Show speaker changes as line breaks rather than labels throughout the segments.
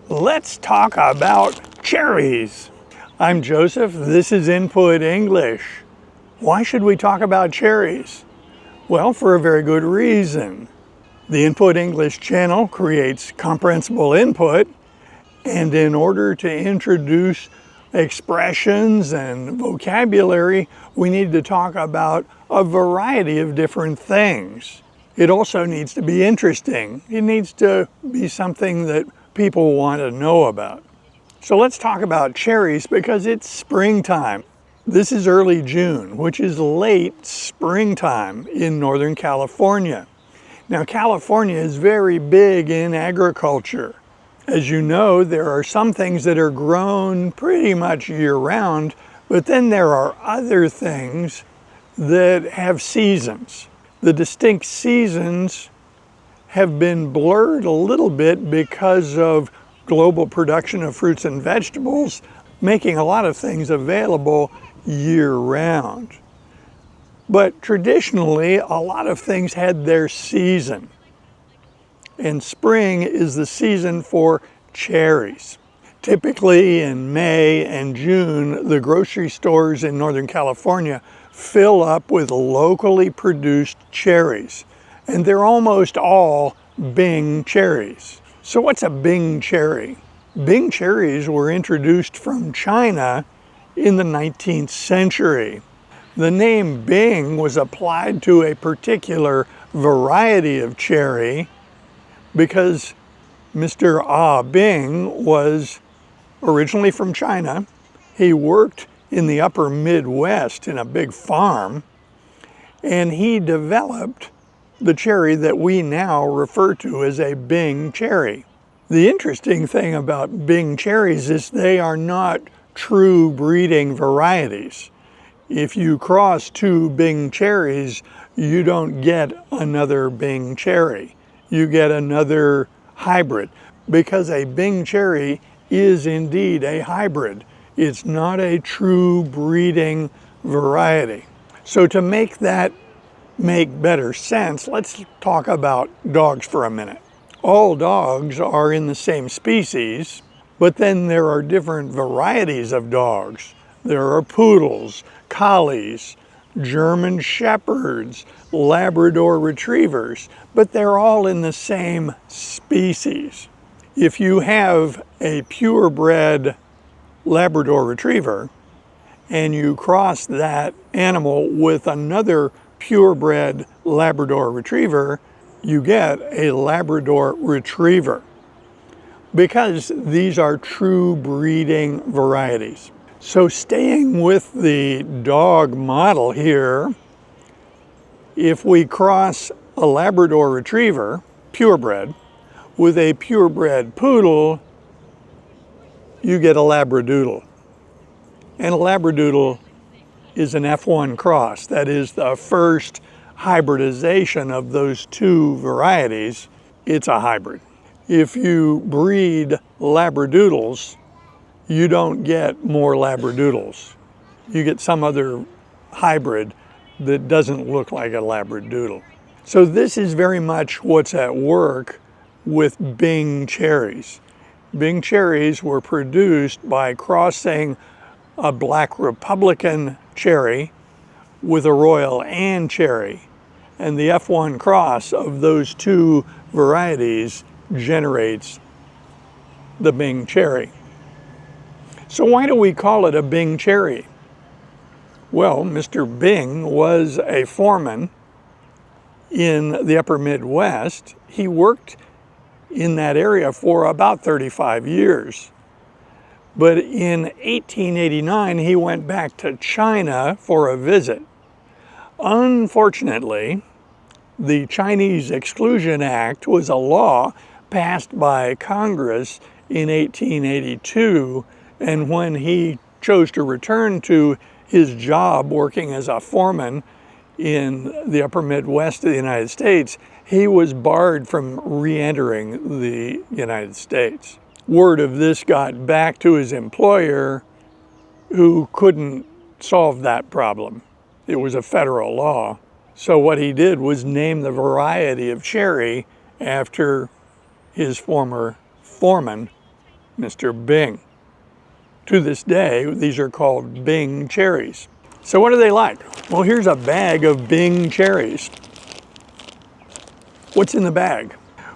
Let's talk about cherries. I'm Joseph, this is Input English. Why should we talk about cherries? Well, for a very good reason. The Input English channel creates comprehensible input, and in order to introduce expressions and vocabulary, we need to talk about a variety of different things. It also needs to be interesting. It needs to be something that people want to know about. So let's talk about cherries because it's springtime. This is early June, which is late springtime in Northern California. Now, California is very big in agriculture. As you know, there are some things that are grown pretty much year-round, but then there are other things that have seasons. The distinct seasons have been blurred a little bit because of global production of fruits and vegetables, making a lot of things available year-round. But traditionally, a lot of things had their season. And spring is the season for cherries. Typically in May and June, the grocery stores in Northern California fill up with locally produced cherries. And they're almost all Bing cherries. So what's a Bing cherry? Bing cherries were introduced from China in the 19th century. The name Bing was applied to a particular variety of cherry because Mr. Ah Bing was originally from China. He worked in the upper Midwest in a big farm, and he developed the cherry that we now refer to as a Bing cherry. The interesting thing about Bing cherries is they are not true breeding varieties. If you cross two Bing cherries, you don't get another Bing cherry. You get another hybrid, because a Bing cherry is indeed a hybrid. It's not a true breeding variety. So to make that make better sense, let's talk about dogs for a minute. All dogs are in the same species, but then there are different varieties of dogs. There are poodles, collies, German shepherds, Labrador retrievers, but they're all in the same species. If you have a purebred Labrador retriever and you cross that animal with another purebred Labrador retriever, you get a Labrador retriever because these are true breeding varieties. So staying with the dog model here, if we cross a Labrador retriever, purebred, with a purebred poodle, you get a Labradoodle. And a Labradoodle is an F1 cross. That is the first hybridization of those two varieties. It's a hybrid. If you breed Labradoodles, you don't get more Labradoodles. You get some other hybrid that doesn't look like a Labradoodle. So this is very much what's at work with Bing cherries. Bing cherries were produced by crossing a Black Republican cherry with a Royal Anne cherry. And the F1 cross of those two varieties generates the Bing cherry. So why do we call it a Bing cherry? Well, Mr. Bing was a foreman in the upper Midwest. He worked in that area for about 35 years. But in 1889, he went back to China for a visit. Unfortunately, the Chinese Exclusion Act was a law passed by Congress in 1882, and when he chose to return to his job working as a foreman in the upper Midwest of the United States, he was barred from re-entering the United States. Word of this got back to his employer, who couldn't solve that problem. It was a federal law. So what he did was name the variety of cherry after his former foreman Mr. Bing. To this day, these are called Bing cherries. So what are they like? Well, here's a bag of Bing cherries. What's in the bag?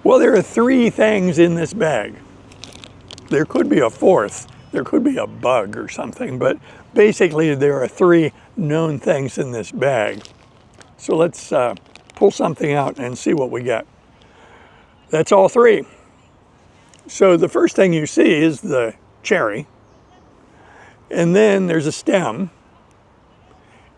Well, there are 3 things in this bag. There could be a 4th. There could be a bug or something, but basically there are 3 known things in this bag. So let's pull something out and see what we get. That's all 3. So the first thing you see is the cherry, and then there's a stem.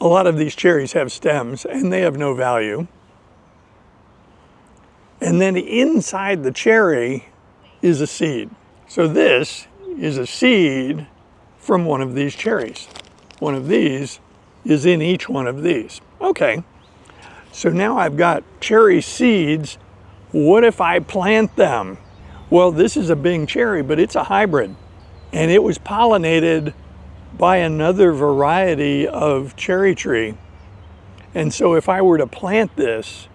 A lot of these cherries have stems and they have no value. And then inside the cherry is a seed. So this is a seed from one of these cherries. One of these is in each one of these. Okay, so now I've got cherry seeds. What if I plant them? Well, this is a Bing cherry, but it's a hybrid, and it was pollinated by another variety of cherry tree. And so if I were to plant this,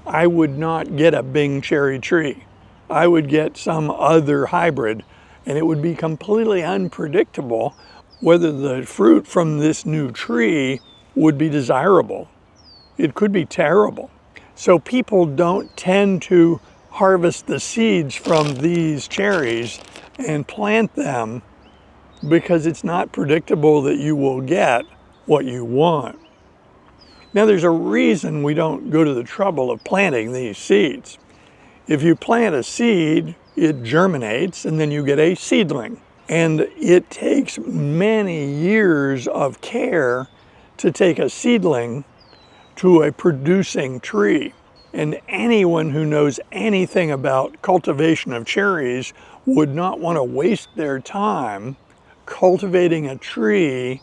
I would not get a Bing cherry tree. I would get some other hybrid, and it would be completely unpredictable whether the fruit from this new tree would be desirable. It could be terrible. So people don't tend to harvest the seeds from these cherries and plant them because it's not predictable that you will get what you want. Now there's a reason we don't go to the trouble of planting these seeds. If you plant a seed, it germinates and then you get a seedling. And it takes many years of care to take a seedling to a producing tree. And anyone who knows anything about cultivation of cherries would not want to waste their time cultivating a tree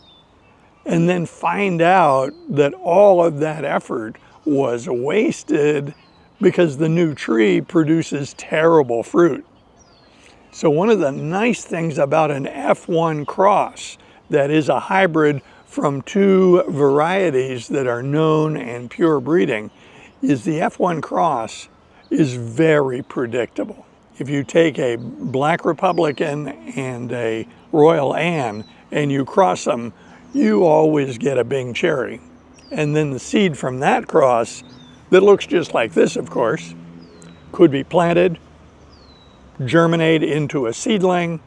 and then find out that all of that effort was wasted because the new tree produces terrible fruit. So one of the nice things about an F1 cross, that is a hybrid from 2 varieties that are known and pure breeding, is the F1 cross is very predictable. If you take a Black Republican and a Royal Anne and you cross them, you always get a Bing cherry. And then the seed from that cross, that looks just like this, of course, could be planted, germinate into a seedling,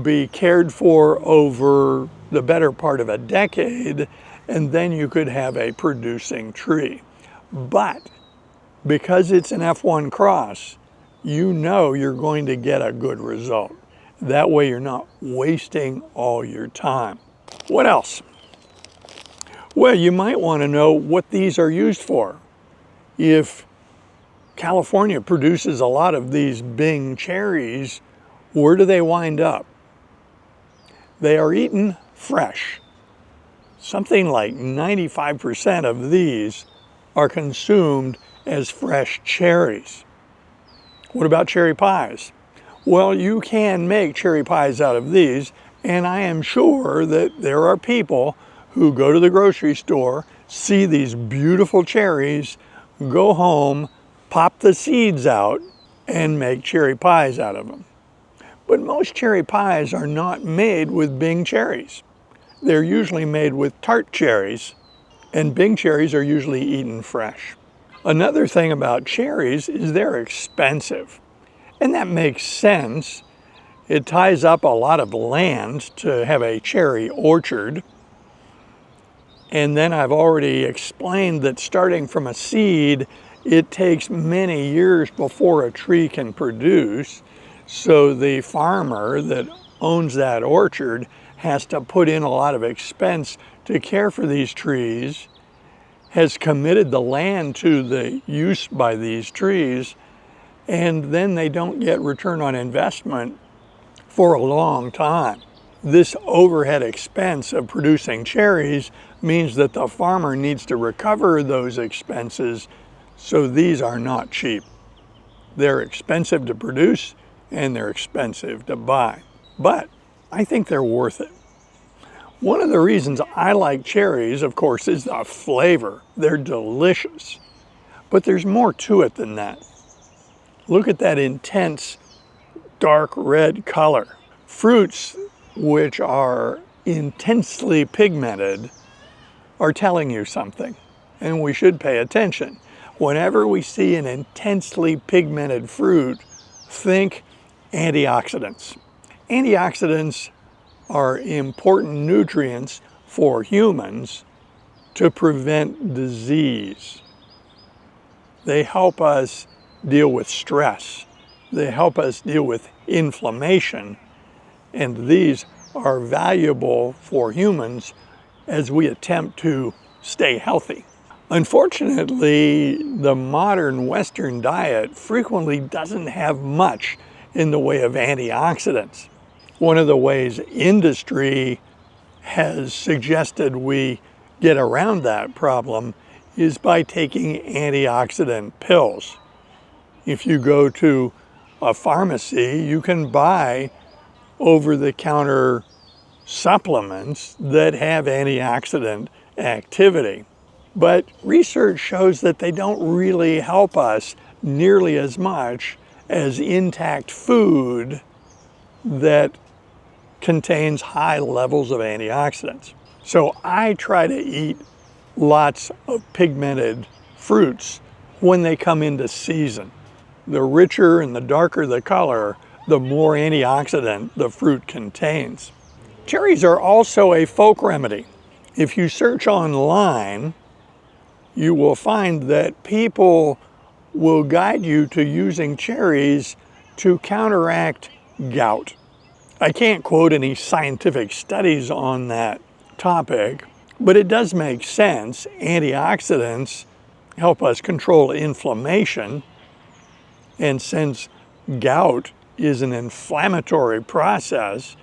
be cared for over the better part of a decade, and then you could have a producing tree. But because it's an F1 cross, you know you're going to get a good result. That way you're not wasting all your time. What else? Well, you might want to know what these are used for. If California produces a lot of these Bing cherries, where do they wind up? They are eaten fresh. Something like 95% of these are consumed as fresh cherries. What about cherry pies? Well, you can make cherry pies out of these, and I am sure that there are people who go to the grocery store, see these beautiful cherries, go home, pop the seeds out, and make cherry pies out of them. But most cherry pies are not made with Bing cherries. They're usually made with tart cherries, and Bing cherries are usually eaten fresh. Another thing about cherries is they're expensive, and that makes sense. It ties up a lot of land to have a cherry orchard. And then I've already explained that starting from a seed, it takes many years before a tree can produce. So the farmer that owns that orchard has to put in a lot of expense to care for these trees, has committed the land to the use by these trees, and then they don't get return on investment for a long time. This overhead expense of producing cherries means that the farmer needs to recover those expenses, so these are not cheap. They're expensive to produce and they're expensive to buy, but I think they're worth it. One of the reasons I like cherries, of course, is the flavor. They're delicious, but there's more to it than that. Look at that intense dark red color. Fruits which are intensely pigmented are telling you something, and we should pay attention. Whenever we see an intensely pigmented fruit, think antioxidants. Antioxidants are important nutrients for humans to prevent disease. They help us deal with stress. They help us deal with inflammation, and these are valuable for humans as we attempt to stay healthy. Unfortunately, the modern Western diet frequently doesn't have much in the way of antioxidants. One of the ways industry has suggested we get around that problem is by taking antioxidant pills. If you go to a pharmacy, you can buy over-the-counter supplements that have antioxidant activity. But research shows that they don't really help us nearly as much as intact food that contains high levels of antioxidants. So I try to eat lots of pigmented fruits when they come into season. The richer and the darker the color, the more antioxidant the fruit contains. Cherries are also a folk remedy. If you search online, you will find that people will guide you to using cherries to counteract gout. I can't quote any scientific studies on that topic, but it does make sense. Antioxidants help us control inflammation, and since gout is an inflammatory process,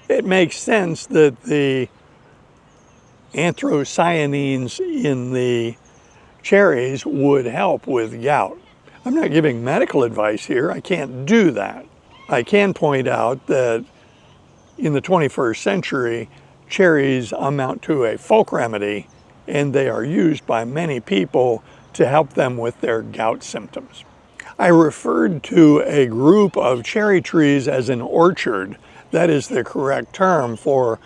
it makes sense that the anthocyanins in the cherries would help with gout. I'm not giving medical advice here. I can't do that. I can point out that in the 21st century, cherries amount to a folk remedy, and they are used by many people to help them with their gout symptoms. I referred to a group of cherry trees as an orchard. That is the correct term for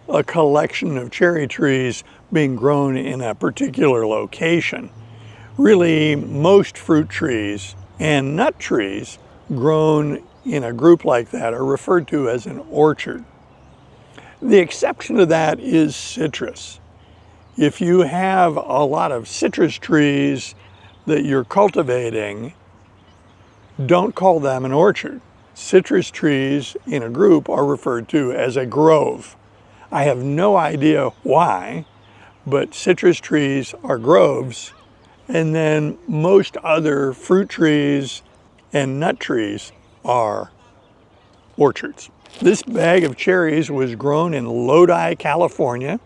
a collection of cherry trees being grown in a particular location. Really, most fruit trees and nut trees grown in a group like that are referred to as an orchard. The exception to that is citrus. If you have a lot of citrus trees that you're cultivating, don't call them an orchard. Citrus trees in a group are referred to as a grove. I have no idea why, but citrus trees are groves, and then most other fruit trees and nut trees are orchards. This bag of cherries was grown in Lodi, California.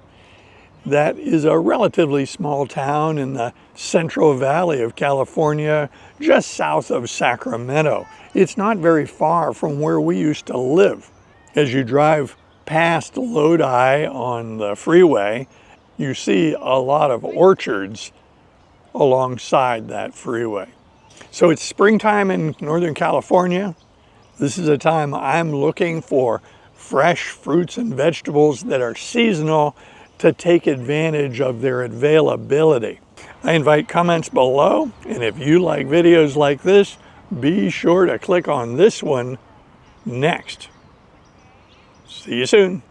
That is a relatively small town in the Central Valley of California, just south of Sacramento. It's not very far from where we used to live. As you drive past Lodi on the freeway, you see a lot of orchards alongside that freeway. So it's springtime in Northern California. This is a time I'm looking for fresh fruits and vegetables that are seasonal to take advantage of their availability. I invite comments below, and if you like videos like this, be sure to click on this one next. See you soon.